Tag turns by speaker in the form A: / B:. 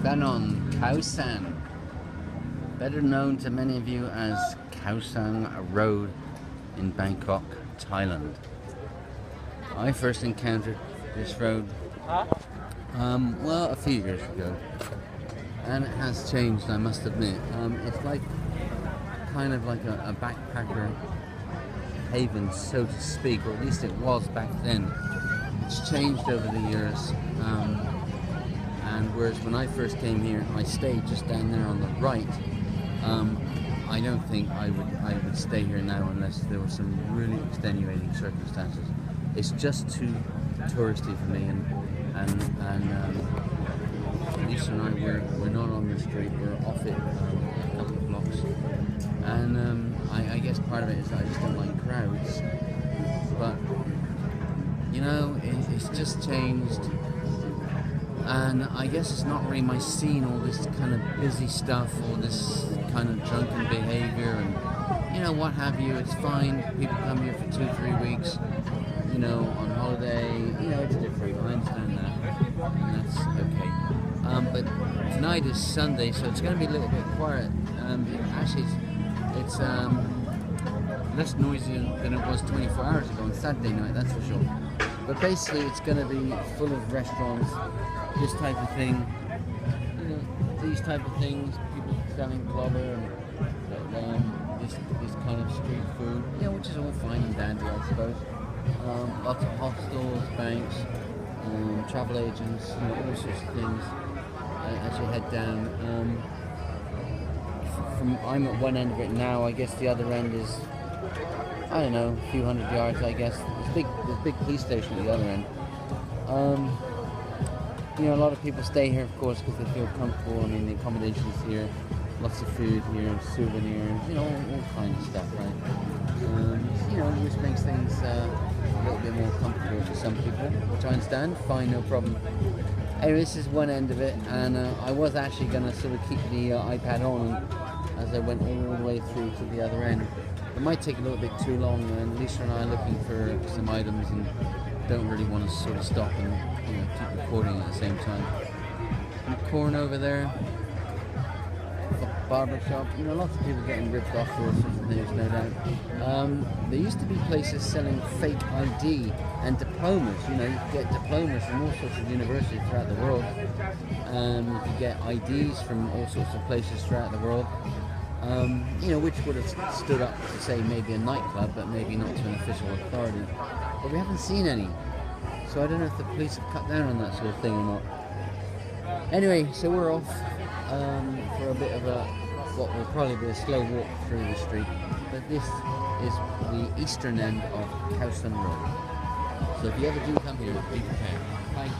A: Banon Khao San, better known to many of you as Khao San Road in Bangkok, Thailand. I first encountered this road, well, a few years ago, and it has changed, I must admit. It's like kind of like a backpacker haven, so to speak, or at least it was back then. It's changed over the years, and whereas when I first came here, I stayed just down there on the right. I don't think I would stay here now unless there were some really extenuating circumstances. It's just too touristy for me, and Lisa and I we're not on the street. We're off it a couple of blocks, and I guess part of it is that I just don't like crowds. But you know, it's just changed. And I guess it's not really my scene, all this kind of busy stuff, all this kind of drunken behavior and, you know, what have you. It's fine. People come here for 2-3 weeks, you know, on holiday. You know, it's different. I understand that. And that's okay. But tonight is Sunday, so it's going to be a little bit quiet. Actually, it's less noisy than it was 24 hours ago on Saturday night, that's for sure. But basically, it's going to be full of restaurants, this type of thing, you know, these type of things, people selling clobber and this kind of street food, you know, which is all fine and dandy, I suppose. Lots of hostels, banks, travel agents, you know, all sorts of things as you head down. I'm at one end of it now. I guess the other end is, I don't know, a few hundred yards, I guess. There's a big police station at the other end. You know, a lot of people stay here, of course, because they feel comfortable. I mean, the accommodations here, lots of food here, souvenirs, you know, all kinds of stuff, right? You know, which makes things a little bit more comfortable for some people, which I understand. Fine, no problem. Anyway, this is one end of it, and I was actually going to sort of keep the iPad on as I went all the way through to the other end. It might take a little bit too long, and Lisa and I are looking for some items and don't really want to sort of stop and, you know, keep recording at the same time. And corn over there, barber shop, you know, lots of people getting ripped off for all sorts of things, no doubt. There used to be places selling fake ID and diplomas. You know, you could get diplomas from all sorts of universities throughout the world. You could get IDs from all sorts of places throughout the world. You know, which would have stood up to say maybe a nightclub, but maybe not to an official authority. But we haven't seen any, so I don't know if the police have cut down on that sort of thing or not. Anyway, so we're off for a bit of what will probably be a slow walk through the street. But this is the eastern end of Khao San Road. So if you ever do come here, be prepared. Bye.